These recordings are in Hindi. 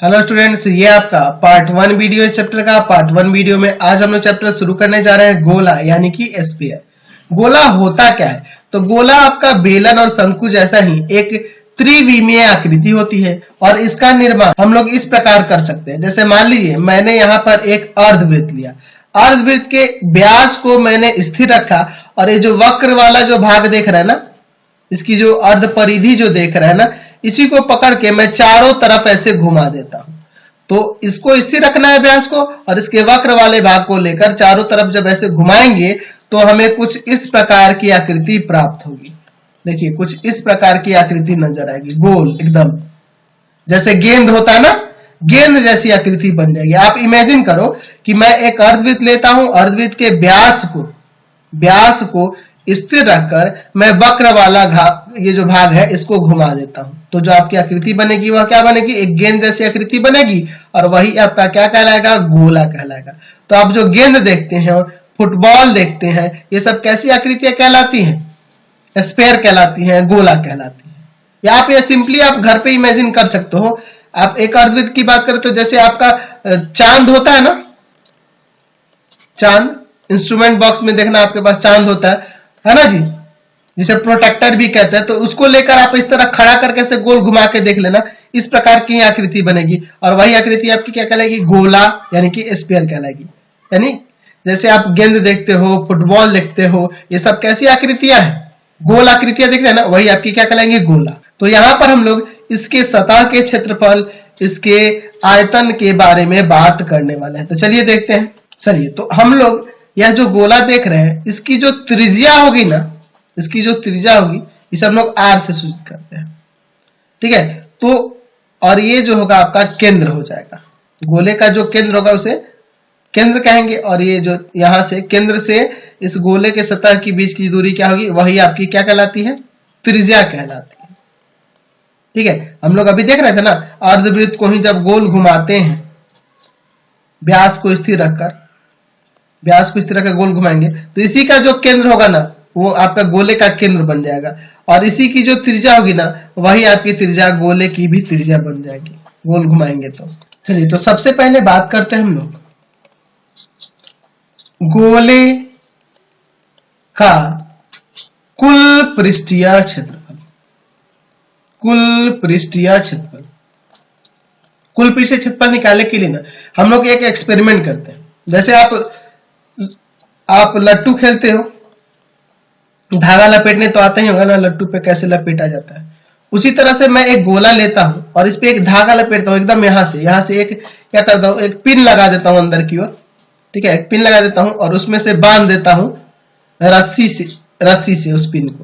हेलो स्टूडेंट्स, ये आपका पार्ट 1 वीडियो इस चैप्टर का। पार्ट 1 वीडियो में आज हम लोग चैप्टर शुरू करने जा रहे हैं गोला यानी कि स्फीयर। गोला होता क्या है? तो गोला आपका बेलन और शंकु जैसा ही एक त्रिविमीय आकृति होती है और इसका निर्माण हम लोग इस प्रकार कर सकते हैं। जैसे मान लीजिए मैंने यहाँ पर एक अर्धवृत्त लिया, अर्धवृत्त के व्यास को मैंने स्थिर रखा और ये जो वक्र वाला जो भाग देख रहा है ना, इसकी जो अर्ध परिधि जो देख रहा है ना, इसी को पकड़ के मैं चारों तरफ ऐसे घुमा देता हूं। तो इसको स्थिर रखना है व्यास को और इसके वक्र वाले भाग को लेकर चारों तरफ जब ऐसे घुमाएंगे तो हमें कुछ इस प्रकार की आकृति प्राप्त होगी। देखिए कुछ इस प्रकार की आकृति नजर आएगी, गोल एकदम जैसे गेंद होता है ना, गेंद जैसी आकृति बन जाएगी। आप इमेजिन करो कि मैं एक अर्धवृत्त लेता हूं, अर्धवृत्त के व्यास को स्थिर रखकर मैं वक्र वाला ये जो भाग है इसको घुमा देता हूं, तो जो आपकी आकृति बनेगी वह क्या बनेगी? एक गेंद जैसी आकृति बनेगी और वही आपका क्या कहलाएगा? गोला कहलाएगा। तो आप जो गेंद देखते हैं, फुटबॉल देखते हैं, ये सब कैसी आकृतियां कहलाती हैं? स्फीयर कहलाती हैं, गोला कहलाती है। या आप ये सिंपली आप घर पे इमेजिन कर सकते हो। आप एक अर्धवृत्त की बात करें तो जैसे आपका चांद होता है ना, चांद इंस्ट्रूमेंट बॉक्स में देखना आपके पास चांद होता है ना जी, जिसे प्रोटेक्टर भी कहते हैं। तो उसको लेकर आप इस तरह खड़ा करके से गोल घुमा के देख लेना, इस प्रकार की आकृति बनेगी और वही आकृति आपकी क्या कहलाएगी? गोला यानी कि स्फीयर कहलाएगी। यानी जैसे आप गेंद देखते हो, फुटबॉल देखते हो, ये सब कैसी आकृतियां हैं? गोल आकृतियां देखते हैं ना, वही आपकी क्या कहलाएंगी? गोला। तो यहां पर हम लोग इसके सतह के क्षेत्रफल, इसके आयतन के बारे में बात करने वाले हैं। तो चलिए देखते हैं। चलिए, तो हम लोग यह जो गोला देख रहे हैं, इसकी जो त्रिज्या होगी ना, इसकी जो त्रिज्या होगी इसे हम लोग आर से सूचित करते हैं, ठीक है। तो और ये जो होगा आपका केंद्र हो जाएगा, गोले का जो केंद्र होगा उसे केंद्र कहेंगे और ये जो यहां से केंद्र से इस गोले के सतह के बीच की दूरी क्या होगी? वही आपकी क्या कहलाती है? त्रिज्या कहलाती है, ठीक है। हम लोग अभी देख रहे थे ना, अर्धवृत्त को ही जब गोल घुमाते हैं, व्यास को स्थिर रखकर गोल घुमाएंगे तो इसी का जो केंद्र होगा ना, वो आपका गोले का केंद्र बन जाएगा और इसी की जो त्रिज्या होगी ना, वही आपकी त्रिज्या गोले की भी त्रिज्या बन जाएगी गोल घुमाएंगे तो। चलिए, तो सबसे पहले बात करते हैं हम लोग गोले का कुल पृष्ठीय क्षेत्रफल। कुल पृष्ठीय क्षेत्रफल निकालने के लिए ना हम लोग एक एक्सपेरिमेंट करते हैं। जैसे आप लट्टू खेलते हो, धागा लपेटने तो आता ही होगा ना, लट्टू पे कैसे लपेटा जाता है। उसी तरह से मैं एक गोला लेता हूं और इस पे एक धागा लपेटता हूं, एकदम यहां से एक क्या करता हूं, एक पिन लगा देता हूं अंदर की ओर, ठीक है। एक पिन लगा देता हूं और उसमें से बांध देता हूं रस्सी से उस पिन को,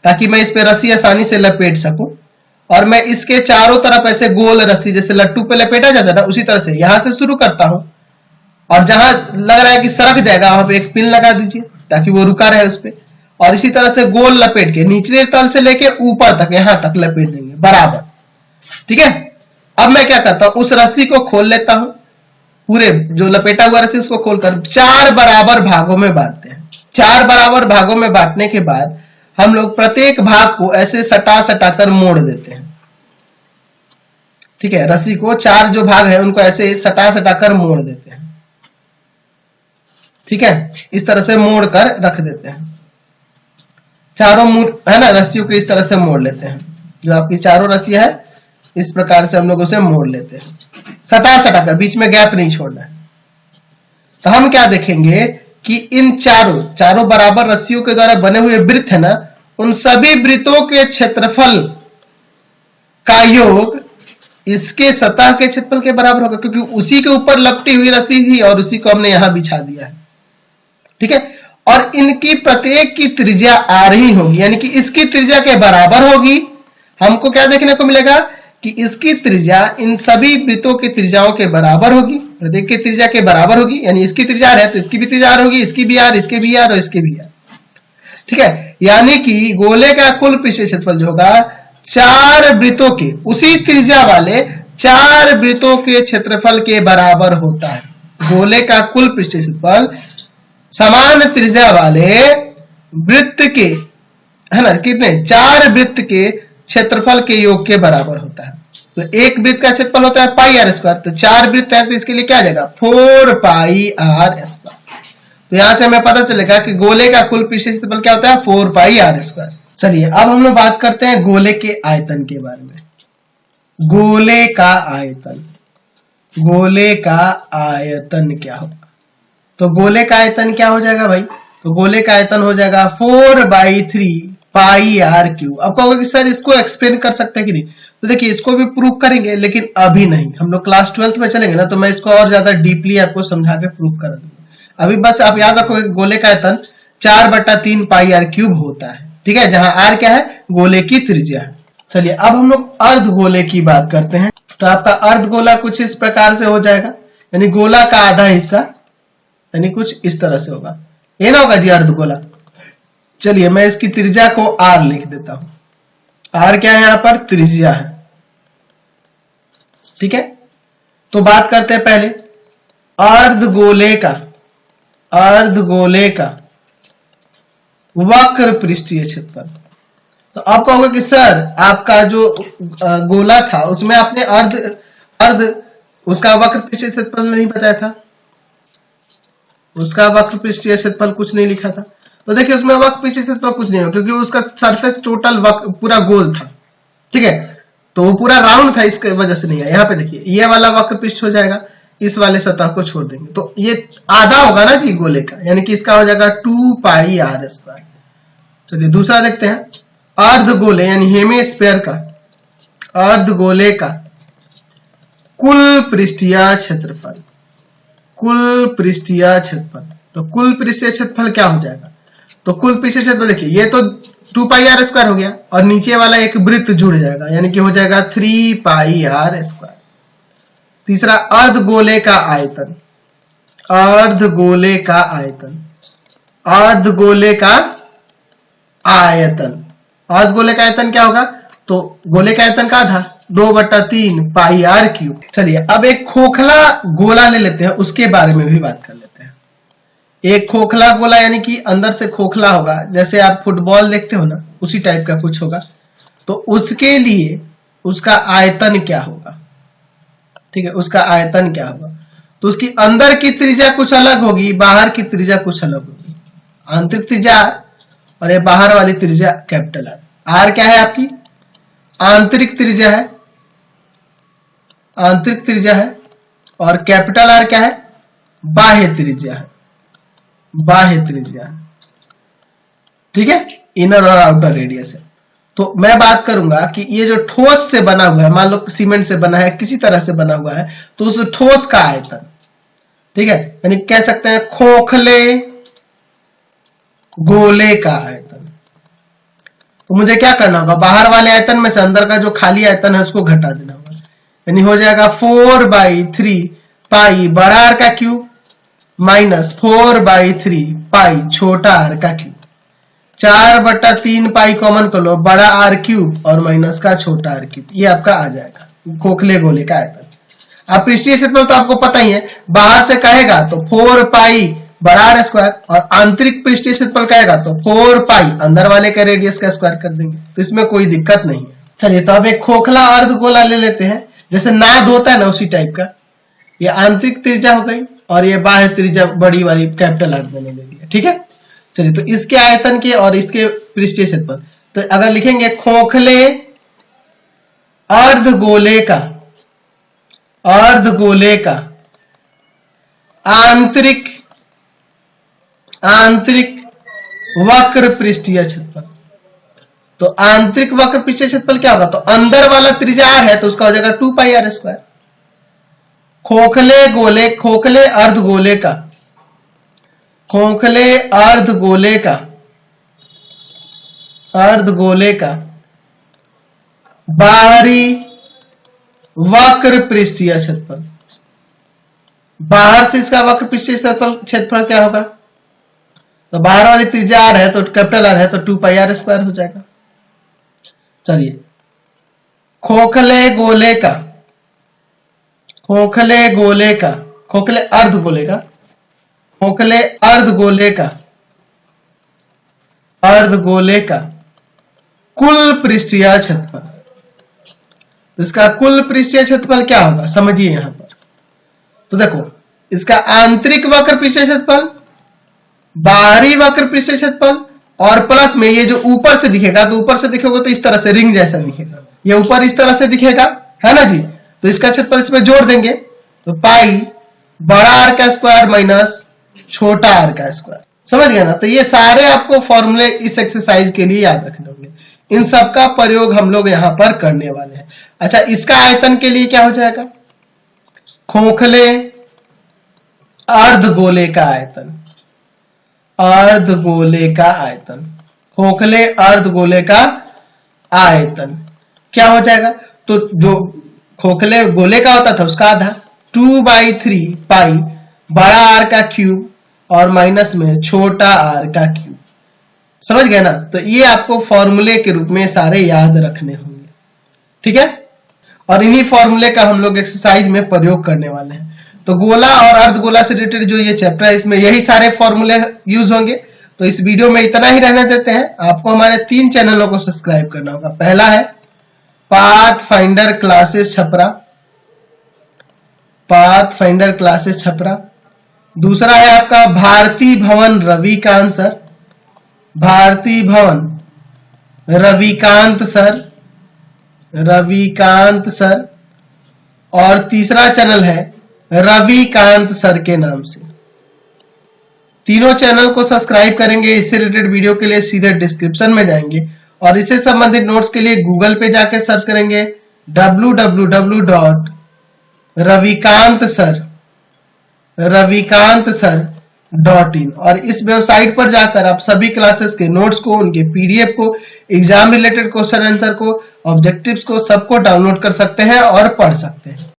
ताकि मैं इस पे रस्सी आसानी से लपेट सकूं। और मैं इसके चारों तरफ ऐसे गोल रस्सी, जैसे लट्टू पे लपेटा जाता है ना, उसी तरह से यहां से शुरू करता हूं और जहां लग रहा है कि सरक जाएगा वहां पे एक पिन लगा दीजिए ताकि वो रुका रहे उस पे। और इसी तरह से गोल लपेट के निचले तल से लेके ऊपर तक यहां तक लपेट देंगे बराबर, ठीक है। अब मैं क्या करता हूं, उस रस्सी को खोल लेता हूं, पूरे जो लपेटा हुआ रस्सी उसको खोलकर 4 बराबर भागों में बांटते हैं। 4 बराबर भागों में बांटने के बाद हम लोग प्रत्येक भाग को ऐसे सटा कर मोड़ देते हैं, ठीक है। रस्सी को 4 जो भाग है उनको ऐसे सटा कर मोड़ देते हैं, ठीक है। इस तरह से मोड़ कर रख देते हैं। चारों है ना, रस्सियों को इस तरह से मोड़ लेते हैं। जो आपकी चारों रस्सियां है इस प्रकार से हम लोग उसे मोड़ लेते हैं, सटा कर, बीच में गैप नहीं छोड़ना है। तो हम क्या देखेंगे कि इन चारों बराबर रस्सियों के द्वारा बने हुए वृत्त है ना, उन सभी वृत्तों के क्षेत्रफल का योग इसके सतह के क्षेत्रफल के बराबर होगा, क्योंकि उसी के ऊपर लपटी हुई रस्सी थी और उसी को हमने यहां बिछा दिया है, ठीक है। और इनकी प्रत्येक की त्रिज्या आर ही होगी, यानी कि इसकी त्रिज्या के बराबर होगी। हमको क्या देखने को मिलेगा कि इसकी त्रिज्या इन सभी वृत्तों की त्रिज्याओं के बराबर होगी, प्रत्येक की त्रिज्या के बराबर होगी। यानी इसकी त्रिज्या है तो इसकी भी त्रिज्या आर होगी, इसकी भी आर, इसके भी आर और इसके भी आर, ठीक है। यानी कि गोले का कुल पृष्ठीय क्षेत्रफल जो होगा 4 वृत्तों के, उसी त्रिज्या वाले 4 वृत्तों के क्षेत्रफल के बराबर होता है। गोले का कुल पृष्ठीय क्षेत्रफल समान त्रिज्या वाले वृत्त के, है ना, कितने? 4 वृत्त के क्षेत्रफल के योग के बराबर होता है। तो एक वृत्त का क्षेत्रफल होता है पाई आर स्क्वायर, तो 4 वृत्त है तो इसके लिए क्या आ जाएगा 4 पाई आर स्क्वायर। तो यहां से हमें पता चलेगा कि गोले का कुल पृष्ठीय क्षेत्रफल क्या होता है 4 पाई आर स्क्वायर। चलिए अब हम लोग बात करते हैं गोले के आयतन के बारे में। गोले का आयतन, गोले का आयतन क्या होगा? तो गोले का आयतन क्या हो जाएगा भाई? तो गोले का आयतन हो जाएगा 4/3 पाई आर क्यूब। अब कहोगे कि सर इसको एक्सप्लेन कर सकते हैं कि नहीं? तो देखिए इसको भी प्रूव करेंगे लेकिन अभी नहीं, हम लोग क्लास 12th में चलेंगे ना तो मैं इसको और ज्यादा डीपली आपको समझा के प्रूव कर दूंगा। अभी बस आप याद रखो गोले का आयतन 4/3 पाई आर क्यूब होता है, ठीक है, जहां आर क्या है गोले की त्रिज्या है। चलिए अब हम लोग अर्ध गोले की बात करते हैं। तो आपका अर्ध गोला कुछ इस प्रकार से हो जाएगा, यानी गोला का आधा हिस्सा यानी कुछ इस तरह से होगा, ये ना होगा जी अर्ध गोला। चलिए मैं इसकी त्रिज्या को आर लिख देता हूं। आर क्या है यहां पर त्रिज्या है, ठीक है। तो बात करते हैं पहले अर्ध गोले का, अर्ध गोले का वक्र पृष्ठीय क्षेत्रफल। तो आप कहोगे कि सर आपका जो गोला था उसमें आपने अर्ध अर्ध उसका वक्र पृष्ठीय क्षेत्रफल नहीं बताया था, उसका वक्र पृष्ठीय क्षेत्रफल कुछ नहीं लिखा था। तो देखिए उसमें वक्र पृष्ठीय क्षेत्रफल कुछ नहीं हो क्योंकि उसका सरफेस टोटल पूरा गोल था, ठीक है, तो वो पूरा राउंड था, इसके वजह से नहीं है। यहाँ पे देखिए ये वाला वक्र पृष्ठ हो जाएगा, इस वाले सतह को छोड़ देंगे तो ये आधा होगा ना जी गोले का, यानी कि इसका हो जाएगा 2 पाई आर स्क्वायर। चलिए दूसरा देखते हैं अर्ध गोले यानी हेमिस्फीयर का, अर्ध गोले का कुल पृष्ठीय क्षेत्रफल, कुल पृष्ठीय क्षेत्रफल। तो कुल पृष्ठीय क्षेत्रफल क्या हो जाएगा? तो कुल पृष्ठीय क्षेत्रफल देखिए ये तो 2 पाई आर स्क्वायर हो गया और नीचे वाला एक वृत्त जुड़ जाएगा यानी कि हो जाएगा 3 पाई आर स्क्वायर। तीसरा अर्ध गोले का आयतन, अर्ध गोले का आयतन, अर्ध गोले का आयतन, अर्ध गोले का आयतन क्या होगा? तो गोले का आयतन का आधा 2/3 पाई आर क्यूब। चलिए अब एक खोखला गोला ले लेते हैं, उसके बारे में भी बात कर लेते हैं। एक खोखला गोला यानी कि अंदर से खोखला होगा, जैसे आप फुटबॉल देखते हो ना उसी टाइप का कुछ होगा, तो उसके लिए उसका आयतन क्या होगा, ठीक है, उसका आयतन क्या होगा? तो उसकी अंदर की त्रिज्या कुछ अलग होगी, बाहर की त्रिज्या कुछ अलग होगी। आंतरिक त्रिज्या और ये बाहर वाली त्रिज्या कैपिटल आर। आर क्या है आपकी आंतरिक त्रिज्या है, आंतरिक त्रिज्या है, और कैपिटल आर क्या है बाह्य त्रिज्या है, बाह्य त्रिज्या है, ठीक है, इनर और आउटर रेडियस है। तो मैं बात करूंगा कि ये जो ठोस से बना हुआ है, मान लो सीमेंट से बना है, किसी तरह से बना हुआ है, तो उस ठोस का आयतन, ठीक है, यानी कह सकते हैं खोखले गोले का आयतन। तो मुझे क्या करना होगा, बाहर वाले आयतन में से अंदर का जो खाली आयतन है उसको घटा देना होगा, यानी हो जाएगा 4/3 पाई बड़ा आर का क्यूब माइनस 4/3 पाई छोटा आर का क्यूब। 4/3 पाई कॉमन कर लो, बड़ा आर क्यूब और माइनस का छोटा आर क्यूब, ये आपका आ जाएगा खोखले गोले का आयतन। अब पृष्ठीय क्षेत्रफल तो आपको पता ही है, बाहर से कहेगा तो 4 पाई बड़ा आर स्क्वायर और आंतरिक पृष्ठीय क्षेत्रफल कहेगा तो 4 पाई अंदर वाले का रेडियस का स्क्वायर कर देंगे, तो इसमें कोई दिक्कत नहीं है। चलिए तो अब एक खोखला अर्ध गोला ले लेते हैं, जैसे नाद होता है ना उसी टाइप का। ये आंतरिक त्रिज्या हो गई और ये बाह्य त्रिज्या बड़ी वाली कैपिटल आर मैंने ले लिया, ठीक है। चलिए तो इसके आयतन के और इसके पृष्ठीय क्षेत्रफल, तो अगर लिखेंगे खोखले अर्ध गोले का, अर्ध गोले का आंतरिक आंतरिक वक्र पृष्ठीय क्षेत्रफल, तो आंतरिक वक्र पृष्ठीय क्षेत्रफल क्या होगा? तो अंदर वाला त्रिज्या आर है तो उसका हो जाएगा 2 पाई आर स्क्वायर। खोखले गोले, खोखले अर्ध गोले का, खोखले अर्ध गोले का, अर्ध गोले का बाहरी वक्र पृष्ठीय क्षेत्रफल, बाहर से इसका वक्र पृष्ठीय क्षेत्रफल क्या होगा? तो बाहर वाली त्रिज्या आर है तो कैपिटल आर है तो 2 पाई आर स्क्वायर हो जाएगा। चलिए खोखले गोले का, खोखले गोले का, खोखले अर्ध गोले का, खोखले अर्ध गोले का, अर्ध गोले का कुल पृष्ठीय क्षेत्रफल, तो इसका कुल पृष्ठीय क्षेत्रफल क्या होगा, समझिए यहां पर। तो देखो इसका आंतरिक वक्र पृष्ठीय क्षेत्रफल, बाहरी वक्र पृष्ठीय क्षेत्रफल और प्लस में ये जो ऊपर से दिखेगा, तो ऊपर से दिखेगा तो इस तरह से रिंग जैसा दिखेगा, ये ऊपर इस तरह से दिखेगा, है ना जी। तो इसका क्षेत्रफल इसमें जोड़ देंगे तो पाई बड़ा आर का स्क्वायर माइनस छोटा आर का स्क्वायर, समझ गए ना। तो ये सारे आपको फॉर्मूले इस एक्सरसाइज के लिए याद रखने होंगे, इन सब का प्रयोग हम लोग यहां पर करने वाले हैं। अच्छा, इसका आयतन के लिए क्या हो जाएगा, खोखले अर्धगोले का आयतन, अर्धगोले का आयतन, खोखले अर्धगोले का आयतन क्या हो जाएगा, तो जो खोखले गोले का होता था उसका आधा 2/3 पाई बड़ा आर का क्यूब और माइनस में छोटा आर का क्यूब, समझ गए ना। तो ये आपको फॉर्मूले के रूप में सारे याद रखने होंगे, ठीक है। और इन्हीं फॉर्मूले का हम लोग एक्सरसाइज में प्रयोग करने वाले हैं। तो गोला और अर्धगोला से रिलेटेड जो ये चैप्टर है इसमें यही सारे फॉर्मूले यूज होंगे। तो इस वीडियो में इतना ही रहने देते हैं। आपको हमारे 3 चैनलों को सब्सक्राइब करना होगा। पहला है path finder classes Chhapra, path finder classes Chhapra. दूसरा है आपका भारती भवन रविकांत सर, भारती भवन रविकांत सर, रविकांत सर। और तीसरा चैनल है रविकांत सर के नाम से। तीनों चैनल को सब्सक्राइब करेंगे, इससे रिलेटेड वीडियो के लिए सीधे डिस्क्रिप्शन में जाएंगे और इससे संबंधित नोट्स के लिए गूगल पे जाके सर्च करेंगे www.ravikantsar.in और इस वेबसाइट पर जाकर आप सभी क्लासेस के नोट्स को, उनके पीडीएफ को, एग्जाम रिलेटेड क्वेश्चन आंसर को, ऑब्जेक्टिव्स को, सबको डाउनलोड कर सकते हैं और पढ़ सकते हैं।